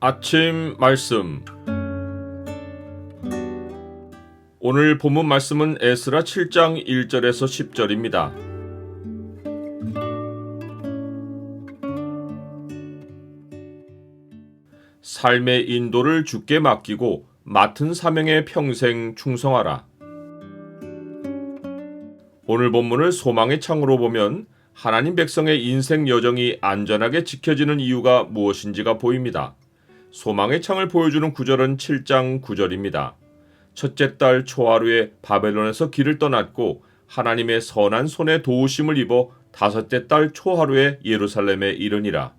아침 말씀. 오늘 본문 말씀은 에스라 7장 1절에서 10절입니다. 삶의 인도를 주께 맡기고 맡은 사명에 평생 충성하라. 오늘 본문을 소망의 창으로 보면 하나님 백성의 인생 여정이 안전하게 지켜지는 이유가 무엇인지가 보입니다. 소망의 창을 보여주는 구절은 7장 9절입니다. 첫째 달 초하루에 바벨론에서 길을 떠났고 하나님의 선한 손에 도우심을 입어 다섯째 달 초하루에 예루살렘에 이르니라.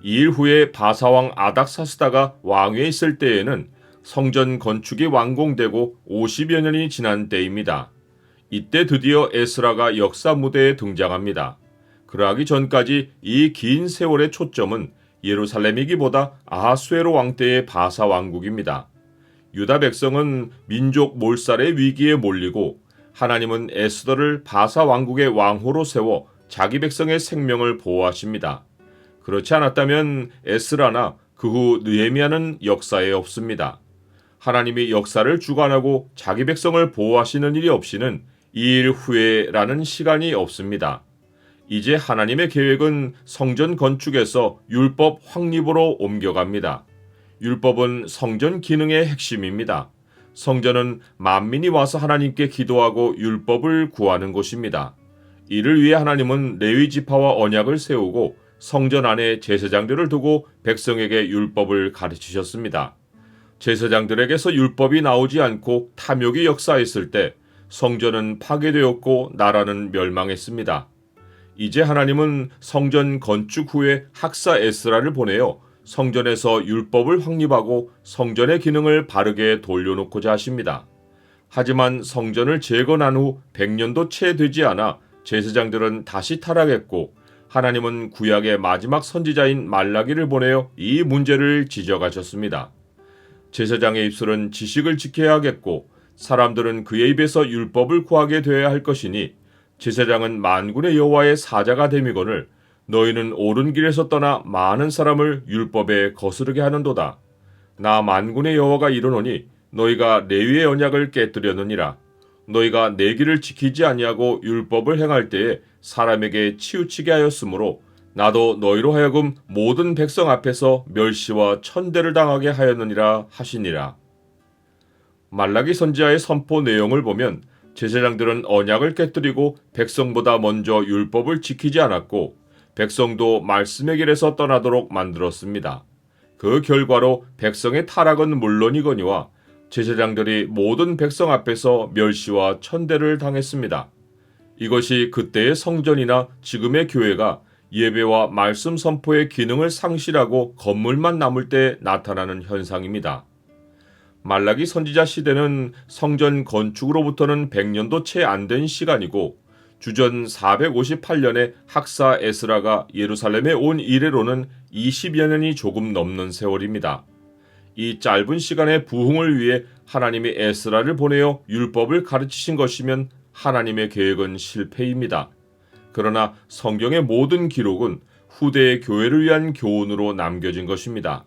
2일 후에 바사왕 아닥사스다가 왕위에 있을 때에는 성전 건축이 완공되고 50여 년이 지난 때입니다. 이때 드디어 에스라가 역사 무대에 등장합니다. 그러하기 전까지 이 긴 세월의 초점은 예루살렘이기보다 아하수에로 왕 때의 바사 왕국입니다. 유다 백성은 민족 몰살의 위기에 몰리고 하나님은 에스더를 바사 왕국의 왕호로 세워 자기 백성의 생명을 보호하십니다. 그렇지 않았다면 에스라나 그 후 느헤미야는 역사에 없습니다. 하나님이 역사를 주관하고 자기 백성을 보호하시는 일이 없이는 이 일 후에라는 시간이 없습니다. 이제 하나님의 계획은 성전 건축에서 율법 확립으로 옮겨갑니다. 율법은 성전 기능의 핵심입니다. 성전은 만민이 와서 하나님께 기도하고 율법을 구하는 곳입니다. 이를 위해 하나님은 레위 지파와 언약을 세우고 성전 안에 제사장들을 두고 백성에게 율법을 가르치셨습니다. 제사장들에게서 율법이 나오지 않고 탐욕이 역사했을 때 성전은 파괴되었고 나라는 멸망했습니다. 이제 하나님은 성전 건축 후에 학사 에스라를 보내어 성전에서 율법을 확립하고 성전의 기능을 바르게 돌려놓고자 하십니다. 하지만 성전을 재건한 후 100년도 채 되지 않아 제사장들은 다시 타락했고 하나님은 구약의 마지막 선지자인 말라기를 보내어 이 문제를 지적하셨습니다. 제사장의 입술은 지식을 지켜야 하겠고 사람들은 그의 입에서 율법을 구하게 되어야 할 것이니 제사장은 만군의 여호와의 사자가 됨이거늘 너희는 옳은 길에서 떠나 많은 사람을 율법에 거스르게 하는도다. 나 만군의 여호와가 이르노니 너희가 레위의 언약을 깨뜨렸느니라. 너희가 내 길을 지키지 아니하고 율법을 행할 때에 사람에게 치우치게 하였으므로 나도 너희로 하여금 모든 백성 앞에서 멸시와 천대를 당하게 하였느니라 하시니라. 말라기 선지자의 선포 내용을 보면 제사장들은 언약을 깨뜨리고 백성보다 먼저 율법을 지키지 않았고 백성도 말씀의 길에서 떠나도록 만들었습니다. 그 결과로 백성의 타락은 물론이거니와 제사장들이 모든 백성 앞에서 멸시와 천대를 당했습니다. 이것이 그때의 성전이나 지금의 교회가 예배와 말씀 선포의 기능을 상실하고 건물만 남을 때 나타나는 현상입니다. 말라기 선지자 시대는 성전 건축으로부터는 100년도 채 안 된 시간이고 주전 458년에 학사 에스라가 예루살렘에 온 이래로는 20여 년이 조금 넘는 세월입니다. 이 짧은 시간의 부흥을 위해 하나님이 에스라를 보내어 율법을 가르치신 것이면 하나님의 계획은 실패입니다. 그러나 성경의 모든 기록은 후대의 교회를 위한 교훈으로 남겨진 것입니다.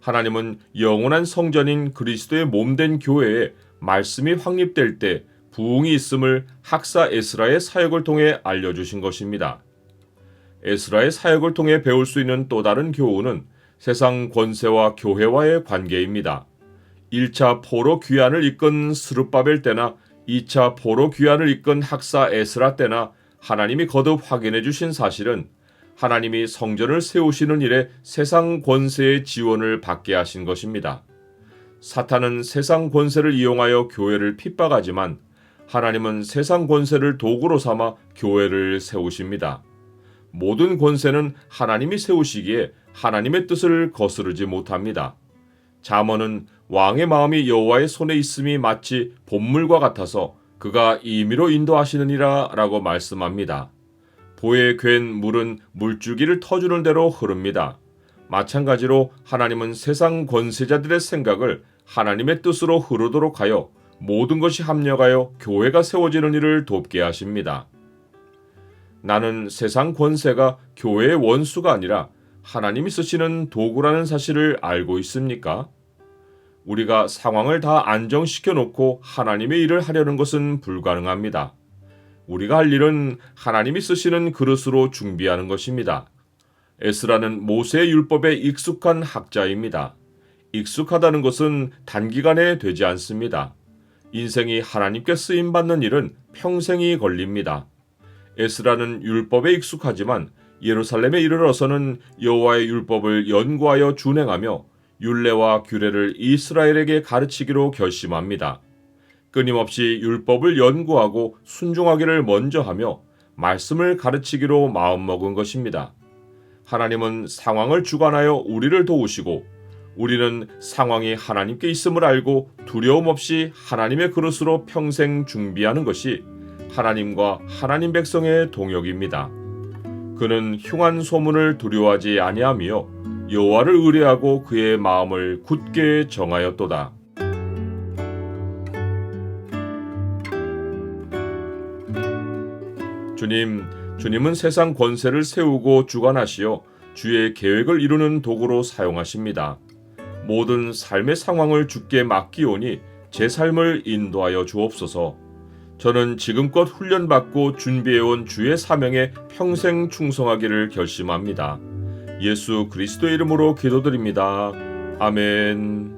하나님은 영원한 성전인 그리스도의 몸된 교회에 말씀이 확립될 때 부흥이 있음을 학사 에스라의 사역을 통해 알려주신 것입니다. 에스라의 사역을 통해 배울 수 있는 또 다른 교훈은 세상 권세와 교회와의 관계입니다. 1차 포로 귀환을 이끈 스룹바벨 때나 2차 포로 귀환을 이끈 학사 에스라 때나 하나님이 거듭 확인해 주신 사실은 하나님이 성전을 세우시는 일에 세상 권세의 지원을 받게 하신 것입니다. 사탄은 세상 권세를 이용하여 교회를 핍박하지만 하나님은 세상 권세를 도구로 삼아 교회를 세우십니다. 모든 권세는 하나님이 세우시기에 하나님의 뜻을 거스르지 못합니다. 잠언은 왕의 마음이 여호와의 손에 있음이 마치 봇물과 같아서 그가 임의로 인도하시느니라 라고 말씀합니다. 보에 괜 물은 물줄기를 터주는 대로 흐릅니다. 마찬가지로 하나님은 세상 권세자들의 생각을 하나님의 뜻으로 흐르도록 하여 모든 것이 합력하여 교회가 세워지는 일을 돕게 하십니다. 나는 세상 권세가 교회의 원수가 아니라 하나님이 쓰시는 도구라는 사실을 알고 있습니까? 우리가 상황을 다 안정시켜 놓고 하나님의 일을 하려는 것은 불가능합니다. 우리가 할 일은 하나님이 쓰시는 그릇으로 준비하는 것입니다. 에스라는 모세의 율법에 익숙한 학자입니다. 익숙하다는 것은 단기간에 되지 않습니다. 인생이 하나님께 쓰임받는 일은 평생이 걸립니다. 에스라는 율법에 익숙하지만 예루살렘에 이르러서는 여호와의 율법을 연구하여 준행하며 율례와 규례를 이스라엘에게 가르치기로 결심합니다. 끊임없이 율법을 연구하고 순종하기를 먼저 하며 말씀을 가르치기로 마음먹은 것입니다. 하나님은 상황을 주관하여 우리를 도우시고 우리는 상황이 하나님께 있음을 알고 두려움 없이 하나님의 그릇으로 평생 준비하는 것이 하나님과 하나님 백성의 동역입니다. 그는 흉한 소문을 두려워하지 아니하며 여호와를 의뢰하고 그의 마음을 굳게 정하였도다. 주님은 세상 권세를 세우고 주관하시어 주의 계획을 이루는 도구로 사용하십니다. 모든 삶의 상황을 주께 맡기오니 제 삶을 인도하여 주옵소서. 저는 지금껏 훈련받고 준비해온 주의 사명에 평생 충성하기를 결심합니다. 예수 그리스도의 이름으로 기도드립니다. 아멘.